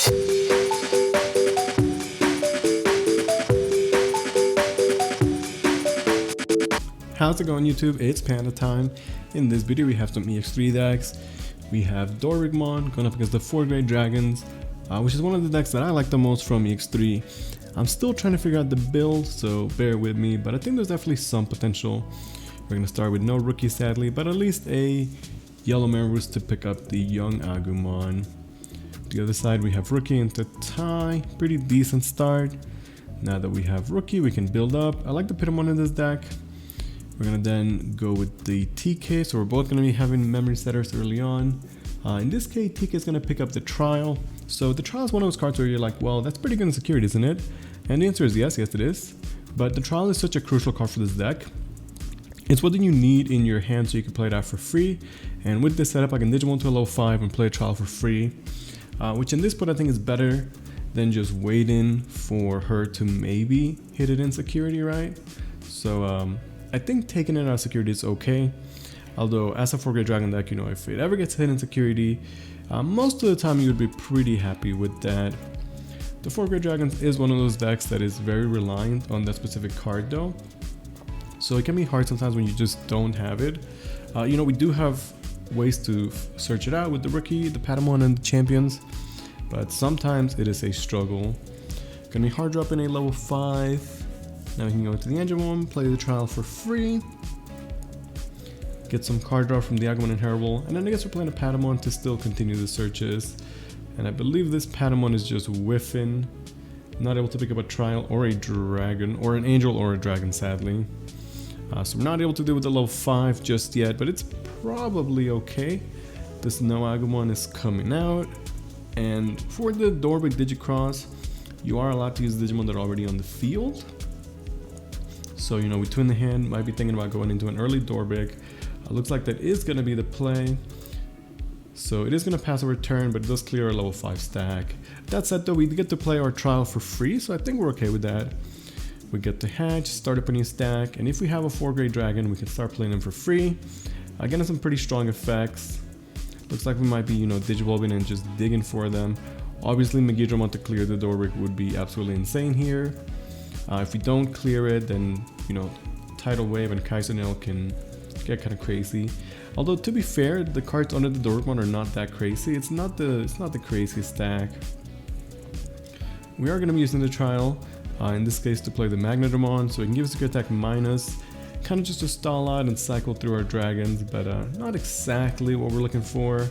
How's it going, YouTube? It's Panda time. In this video we have some EX3 decks. We have Dorbickmon going up against the 4th grade dragons, which is one of the decks that I like the most from EX3. I'm still trying to figure out the build, so bear with me, but I think there's definitely some potential. We're going to start with no rookie sadly, but at least a yellow Merus to pick up the young Agumon. The other side we have rookie into tie, pretty decent start. Now that we have rookie we can build up. I like the Pitamon in this deck. We're going to then go with the TK, so we're both going to be having memory setters early on. In this case, TK is going to pick up the trial. So the trial is one of those cards where you're like, well, that's pretty good in security, isn't it? And the answer is yes, it is. But the trial is such a crucial card for this deck. It's what you need in your hand so you can play it out for free. And with this setup, I can Digimon to a level 5 and play a trial for free. Which in this point I think is better than just waiting for her to maybe hit it in security, right? So I think taking it out of security is okay. Although as a 4th grade dragon deck, you know, if it ever gets hit in security, most of the time you would be pretty happy with that. The 4th grade dragons is one of those decks that is very reliant on that specific card though. So it can be hard sometimes when you just don't have it. You know, we do have ways to search it out with the rookie, the Patamon, and the champions, but sometimes it is a struggle. Gonna be hard dropping a level 5. Now we can go into the Digimon, play the trial for free, get some card draw from the Agumon and Herald, and then I guess we're playing a Patamon to still continue the searches. And I believe this Patamon is just whiffing, not able to pick up a trial or a dragon, or an angel or a dragon sadly. So we're not able to deal with the level 5 just yet, but it's probably okay. This no Agumon is coming out, and for the Dorbick Digicross, you are allowed to use Digimon that are already on the field. So, you know, we twin the hand, might be thinking about going into an early Dorbick. Looks like that is going to be the play. So it is going to pass a return, but it does clear a level 5 stack. That said though, we get to play our trial for free, so I think we're okay with that. We get to hatch, start up a new stack, and if we have a 4th grade dragon, we can start playing them for free. Again, some pretty strong effects. Looks like we might be, you know, Digivolving and just digging for them. Obviously, Megidramon to clear the Dorbick would be absolutely insane here. If we don't clear it, then, you know, Tidal Wave and Kaisernail can get kind of crazy. Although to be fair, the cards under the Dorbickmon are not that crazy. It's not the craziest stack. We are going to be using the trial, in this case to play the Magnetramon, so it can give us a good attack minus, kind of just to stall out and cycle through our dragons, but not exactly what we're looking for.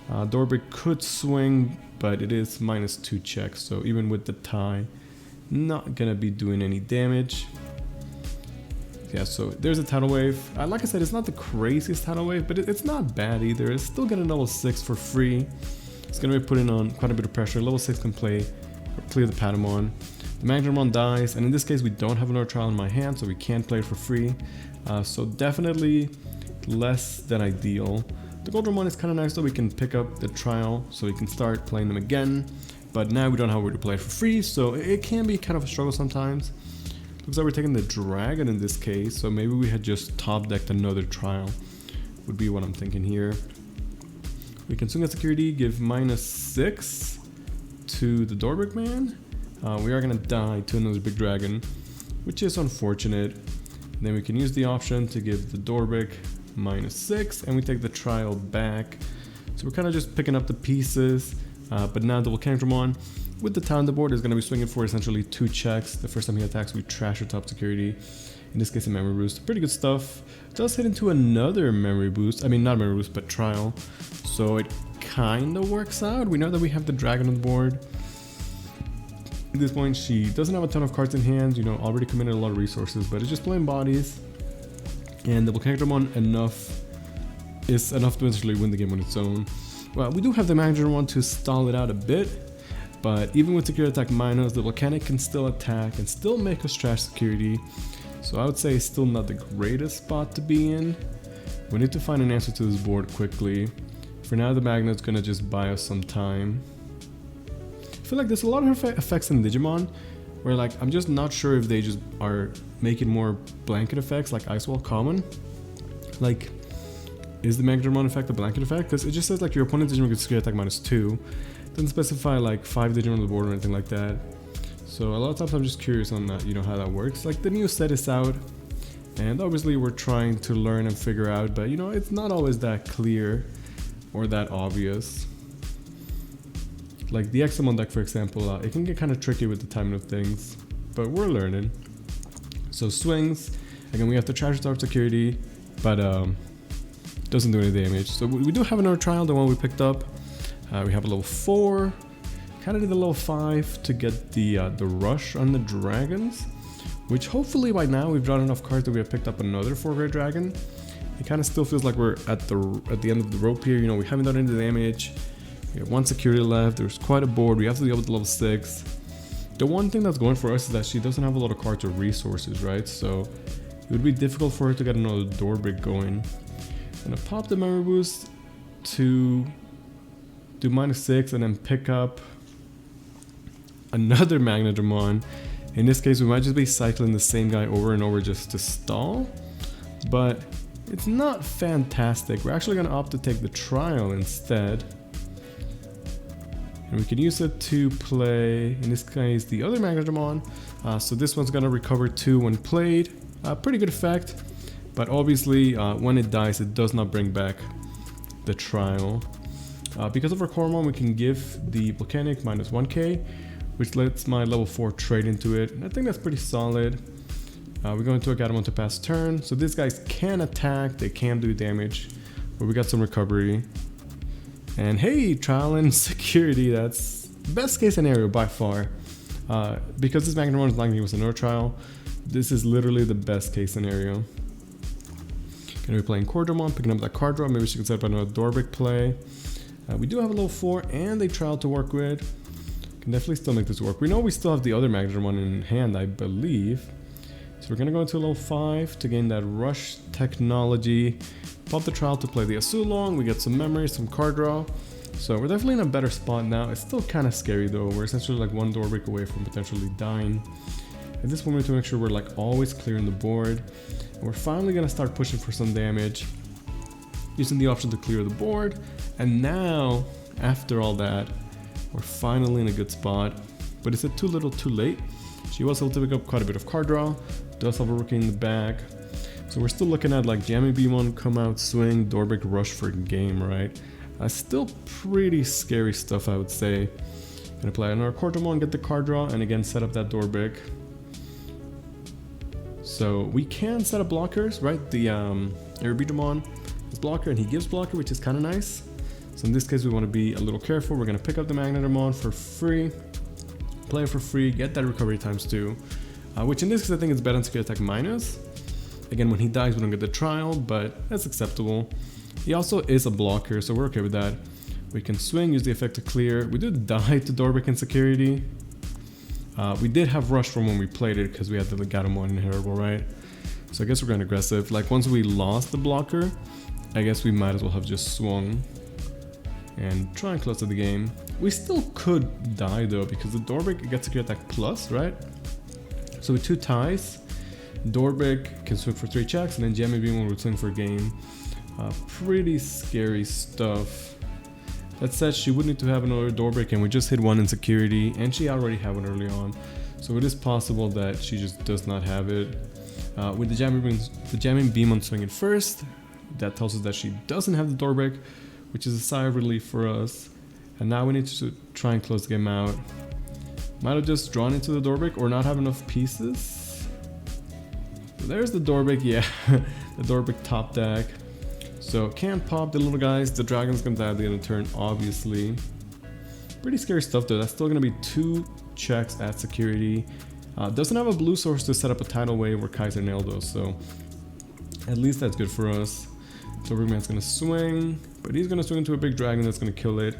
Dorbick could swing, but it is -2 checks, so even with the tie, not gonna be doing any damage. Yeah, so there's a Tidal Wave. Like I said, it's not the craziest Tidal Wave, but it's not bad either. It's still getting level 6 for free. It's gonna be putting on quite a bit of pressure. Level 6 can play or clear the Patamon. The Magnetramon dies, and in this case we don't have another trial in my hand, so we can't play it for free. So definitely less than ideal. The Goldramon is kind of nice though. We can pick up the trial so we can start playing them again. But now we don't have a way to play it for free, so it can be kind of a struggle sometimes. Looks like we're taking the dragon in this case, so maybe we had just top decked another trial, would be what I'm thinking here. We can swing at security, give -6 to the Dorbickman. We are going to die to another big dragon, which is unfortunate. Then we can use the option to give the Dorbick -6, and we take the trial back. So we're kind of just picking up the pieces. But now the Volcanodramon with the town on the board is going to be swinging for essentially 2 checks. The first time he attacks, we trash our top security. In this case, a memory boost. Pretty good stuff. Does hit into another memory boost. I mean, not memory boost, but trial. So it kind of works out. We know that we have the dragon on the board. At this point, she doesn't have a ton of cards in hand. You know, already committed a lot of resources, but it's just playing bodies. And the Volcanodramon is enough to essentially win the game on its own. Well, we do have the Magnetramon to stall it out a bit, but even with security attack minus, the Volcanic can still attack and still make us trash security. So I would say it's still not the greatest spot to be in. We need to find an answer to this board quickly. For now, the Magnet's gonna just buy us some time. I feel like there's a lot of effects in Digimon where like I'm just not sure if they just are making more blanket effects like Ice Wall Common. Like, is the Magnetramon effect a blanket effect? Because it just says like your opponent's Digimon gets security attack -2. Doesn't specify like 5 Digimon on the board or anything like that. So a lot of times I'm just curious on that, how that works. Like the new set is out, and obviously we're trying to learn and figure out, but it's not always that clear or that obvious. Like the Examon deck, for example, it can get kind of tricky with the timing of things, but we're learning. So swings, again we have the Treasure Star Security, but doesn't do any damage. So we do have another trial, the one we picked up. We have a level 4, kind of did a level 5 to get the rush on the dragons, which hopefully by now we've drawn enough cards that we have picked up another 4-grade dragon. It kind of still feels like we're at the end of the rope here. We haven't done any damage. We have 1 security left. There's quite a board. We have to deal with level 6. The one thing that's going for us is that she doesn't have a lot of cards or resources, right? So it would be difficult for her to get another Dorbick going. I'm gonna pop the memory boost to do -6 and then pick up another Magnadramon. In this case, we might just be cycling the same guy over and over just to stall, but it's not fantastic. We're actually going to opt to take the trial instead, and we can use it to play, in this case, the other Magnadramon. So this one's going to recover 2 when played. Pretty good effect, but obviously when it dies, it does not bring back the trial. Because of our Cormon, we can give the Volcanic -1k, which lets my level 4 trade into it, and I think that's pretty solid. We go into a Gatomon to pass turn, so these guys can attack, they can do damage, but we got some recovery. And hey, trial and security, that's best case scenario by far. Because this Magnadramon is not going to give us another trial, this is literally the best case scenario. Gonna be playing Cordramon, picking up that card draw. Maybe she can set up another Dorbick play. We do have a level 4 and a trial to work with. Can definitely still make this work. We know we still have the other Magnadramon in hand, I believe. So we're gonna go into level 5 to gain that rush technology. Pop the trial to play the Asulong. We get some memories, some card draw. So we're definitely in a better spot now. It's still kind of scary though. We're essentially like 1 Dorbick away from potentially dying. At this point, we need to make sure we're like always clearing the board. And we're finally gonna start pushing for some damage, using the option to clear the board. And now, after all that, we're finally in a good spot. But is it too little too late? She was able to pick up quite a bit of card draw, does have a rookie in the back. So we're still looking at like jamming Beamon, come out, swing, Dorbick, rush for game, right? Still pretty scary stuff, I would say. Gonna play another Cordramon, get the card draw, and again set up that Dorbick. So we can set up blockers, right? The Erebidamon is blocker and he gives blocker, which is kind of nice. So in this case, we want to be a little careful. We're going to pick up the Magnadramon for free, play it for free, get that recovery ×2, which in this case I think is better than secure attack minus. Again, when he dies, we don't get the trial, but that's acceptable. He also is a blocker, so we're okay with that. We can swing, use the effect to clear. We did die to Dorbick in security. We did have rush from when we played it because we had the Gatomon inheritable, right? So I guess we're going aggressive. Like once we lost the blocker, I guess we might as well have just swung and try and close to the game. We still could die though, because the Dorbick gets secure attack plus, right? So with 2 ties, Dorbick can swing for 3 checks, and then Jamming Beamon would swing for game. Pretty scary stuff. That said, she would need to have another Dorbick, and we just hit 1 in security, and she already had one early on. So it is possible that she just does not have it. With the Jamming Beamon swinging first, that tells us that she doesn't have the Dorbick, which is a sigh of relief for us. And now we need to try and close the game out. Might have just drawn into the Dorbick or not have enough pieces. There's the Dorbick, yeah, the Dorbick top deck. So can't pop the little guys. The dragon's gonna die at the end of the turn, obviously. Pretty scary stuff though. That's still gonna be 2 checks at security. Doesn't have a blue source to set up a tidal wave or Kaiser nail though, so at least that's good for us. Dorbickman's gonna swing, but he's gonna swing into a big dragon that's gonna kill it.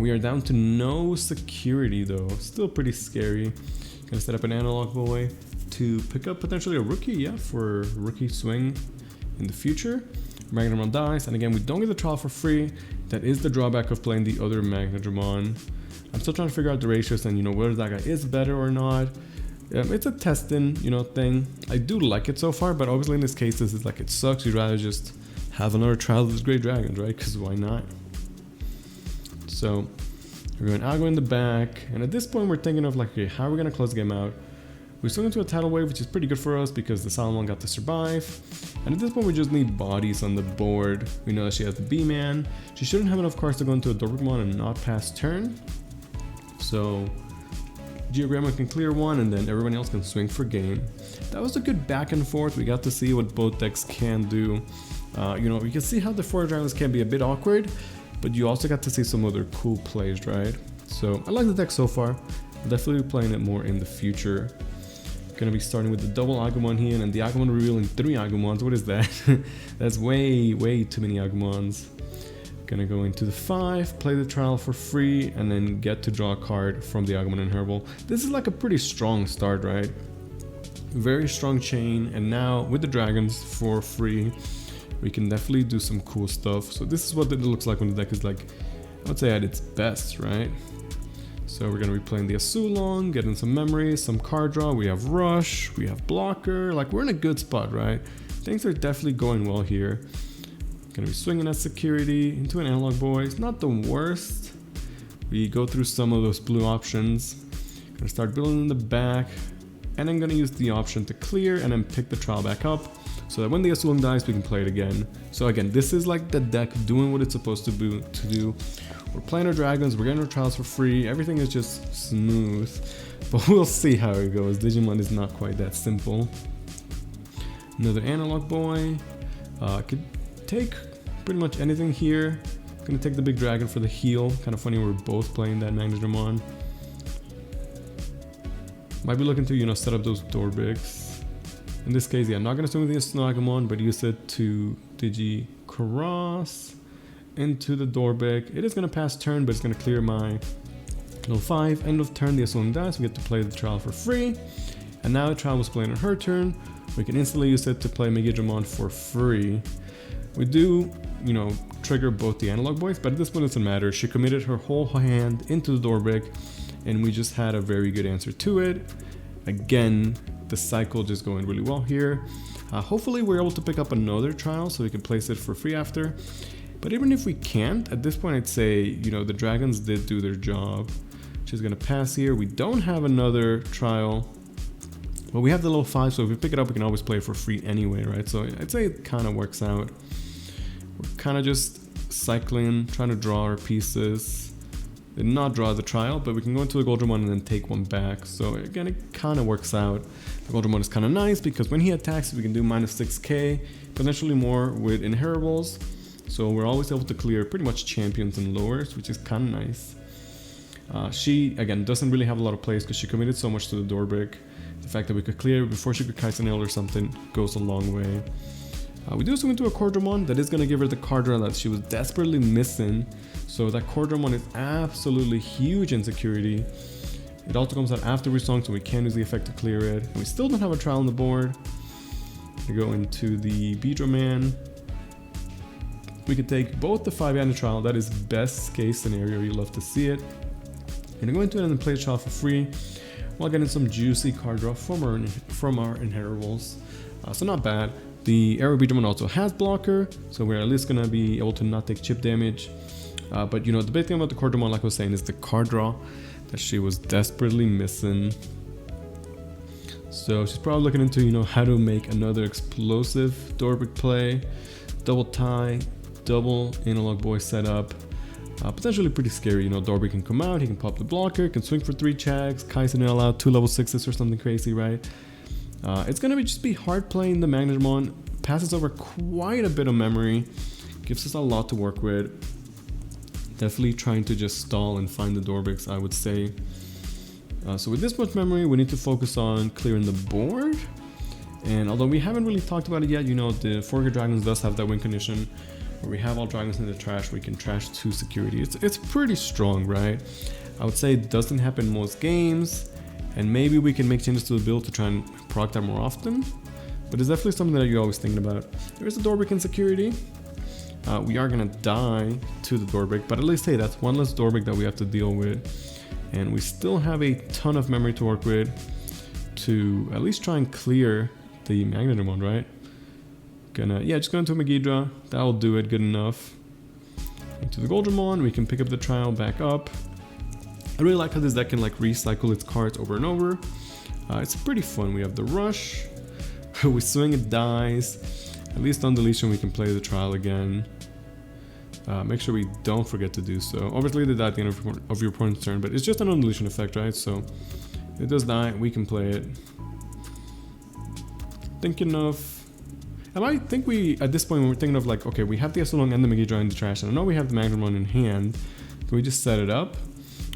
We are down to no security though, still pretty scary. Gonna set up an analog boy to pick up potentially a rookie, yeah, for rookie swing in the future. Magnadramon dies, and again we don't get the trial for free. That is the drawback of playing the other Magnadramon. I'm still trying to figure out the ratios and whether that guy is better or not. It's a testing, thing. I do like it so far, but obviously in this case, this is like it sucks. You'd rather just have another trial of these great dragons, right? Because why not? So We're going Agro in the back, and at this point we're thinking of like, okay, how are we gonna close the game out? We're still into a tidal wave, which is pretty good for us because the Salmon got to survive. And at this point we just need bodies on the board. We know that she has the B-Man. She shouldn't have enough cards to go into a Dorbickmon and not pass turn. So Geogramma can clear one, and then everyone else can swing for game. That was a good back and forth. We got to see what both decks can do. You know, you can see how the 4 dragons can be a bit awkward, but you also got to see some other cool plays, right? So I like the deck so far. I'll definitely be playing it more in the future. Gonna be starting with the double Agumon here, and the Agumon revealing 3 Agumons. What is that? That's way too many Agumons. Gonna go into the 5, play the trial for free, and then get to draw a card from the Agumon Inheritable. This is like a pretty strong start, right? Very strong chain, and now with the dragons for free, we can definitely do some cool stuff. So this is what it looks like when the deck is like, I would say at its best, right? So we're gonna be playing the Asulong, getting some memory, some card draw. We have Rush, we have Blocker. Like, we're in a good spot, right? Things are definitely going well here. Gonna be swinging at Security into an Analog Boy. It's not the worst. We go through some of those blue options. Gonna start building in the back, and I'm gonna use the option to clear and then pick the trial back up, so that when the Asulong dies, we can play it again. So again, this is like the deck doing what it's supposed to do. We're playing our dragons, we're getting our trials for free, everything is just smooth. But we'll see how it goes. Digimon is not quite that simple. Another Analog Boy. Could take pretty much anything here. Gonna take the big dragon for the heal. Kind of funny we're both playing that Magnetramon. Might be looking to, you know, set up those Dorbicks. In this case, yeah, I'm not gonna swing with the Snagumon, but use it to Digi Cross into the Dorbick. It is gonna pass turn, but it's gonna clear my level 5. End of turn, the Asulong dies. We get to play the trial for free. And now the trial was playing on her turn. We can instantly use it to play Megidramon for free. We do, you know, trigger both the Analog Boys, but at this point it doesn't matter. She committed her whole hand into the Dorbick, and we just had a very good answer to it. Again, the cycle just going really well here. Hopefully we're able to pick up another trial so we can place it for free after. But even if we can't, at this point I'd say, you know, the dragons did do their job. She's gonna pass here. We don't have another trial. Well, we have the level 5, so if we pick it up, we can always play it for free anyway, right? So I'd say it kind of works out. We're kind of just cycling, trying to draw our pieces. Did not draw the trial, but we can go into the Goldramon and then take one back. So again, it kind of works out. The Goldramon is kind of nice because when he attacks, we can do minus 6k, potentially more with Inheritables. So we're always able to clear pretty much champions and lowers, which is kind of nice. She, again, doesn't really have a lot of plays because she committed so much to the Dorbick. The fact that we could clear before she could Kaisennail or something goes a long way. We do swing into a Cordramon that is going to give her the card draw that she was desperately missing. So that Cordramon is absolutely huge in security. It also comes out after we swung, so we can't use the effect to clear it. And we still don't have a trial on the board. We go into the Beedroman. We could take both the 5 and the trial. That is best case scenario. You love to see it. And go into it and then play the trial for free, while getting some juicy card draw from our Inheritables. So not bad. The Aero Beedramon also has blocker, so we're at least gonna be able to not take chip damage. But you know, the big thing about the Cordramon, like I was saying, is the card draw that she was desperately missing. So she's probably looking into, you know, how to make another explosive Dorbick play. Double tie, double Analog Boy setup. Potentially pretty scary, you know. Dorbick can come out, he can pop the blocker, can swing for 3 chags, Kaisennail out, 2 level 6s or something crazy, right? It's gonna just be hard playing the Magnetramon. Passes over quite a bit of memory, gives us a lot to work with. Definitely trying to just stall and find the Dorbicks, I would say. So with this much memory, we need to focus on clearing the board. And although we haven't really talked about it yet, you know, the 4 Dragons does have that win condition where we have all dragons in the trash, we can trash 2 security. It's pretty strong, right? I would say it doesn't happen most games, and maybe we can make changes to the build to try and proc that more often, but it's definitely something that you're always thinking about. There is a Dorbick in security. We are gonna die to the Dorbick, but at least, hey, that's one less Dorbick that we have to deal with, and we still have a ton of memory to work with to at least try and clear the Magnetramon, right? Just go into Megidra, that'll do it good enough. Into the Goldramon, we can pick up the trial back up. I really like how this deck can like recycle its cards over and over. It's pretty fun. We have the rush, we swing, it dies. At least on deletion we can play the trial again. Make sure we don't forget to do so. Obviously they die at the end of your opponent's turn, but it's just an undeletion effect, right? So it does die, we can play it. Thinking of... And I think we, at this point, we're thinking of like, okay, we have the Esolong and the Megidra in the trash, and I know we have the Magnumon in hand. Can we just set it up?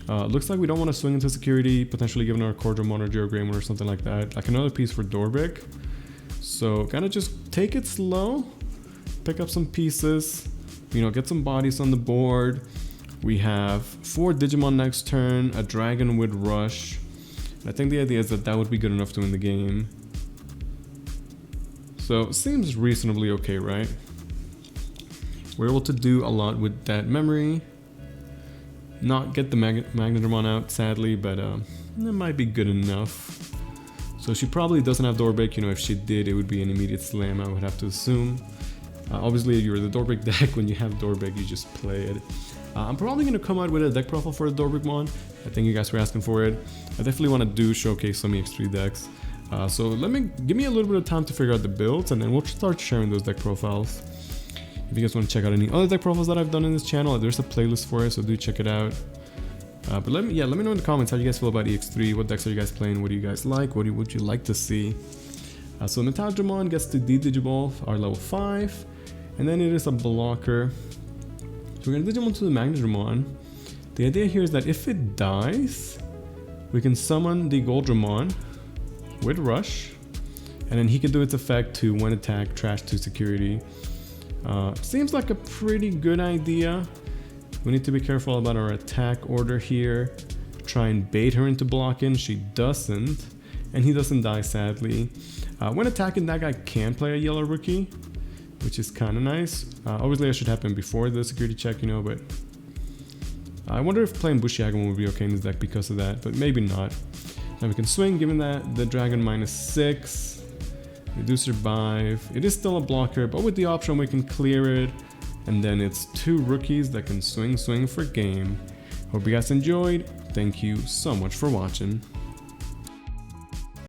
Looks like we don't want to swing into security, potentially giving our Cordramon or Geogramon or something like that. Like another piece for Dorbick. So kind of just take it slow, pick up some pieces, you know, get some bodies on the board. We have 4 Digimon next turn, a Dragon with Rush. And I think the idea is that that would be good enough to win the game. So seems reasonably okay, right? We're able to do a lot with that memory. Not get the Magnetron out, sadly, but that might be good enough. So she probably doesn't have Dorbick. You know, if she did, it would be an immediate slam, I would have to assume. Obviously, if you're the Dorbick deck, when you have Dorbick, you just play it. I'm probably going to come out with a deck profile for the Dorbickmon. I think you guys were asking for it. I definitely want to showcase some EX3 decks. So give me a little bit of time to figure out the builds, and then we'll start sharing those deck profiles. If you guys want to check out any other deck profiles that I've done in this channel, there's a playlist for it, so do check it out. But let me know in the comments how you guys feel about EX3. What decks are you guys playing? What do you guys like? What would you like to see? So Metagramon gets to D-Digivolve, our level 5, and then it is a blocker. So we're going to Digimon to the Magnetramon. The idea here is that if it dies, we can summon the Goldramon with Rush, and then he can do its effect to 1 attack, trash 2 security. Seems like a pretty good idea. We need to be careful about our attack order here. Try and bait her into blocking. She doesn't, and he doesn't die, sadly. When attacking, that guy can play a yellow rookie, which is kind of nice. Obviously that should happen before the security check, you know, but I wonder if playing Bushiagamon would be okay in this deck because of that, but maybe not. Now we can swing, given that the dragon -6. We do survive. It is still a blocker, but with the option we can clear it. And then it's 2 rookies that can swing for game. Hope you guys enjoyed. Thank you so much for watching.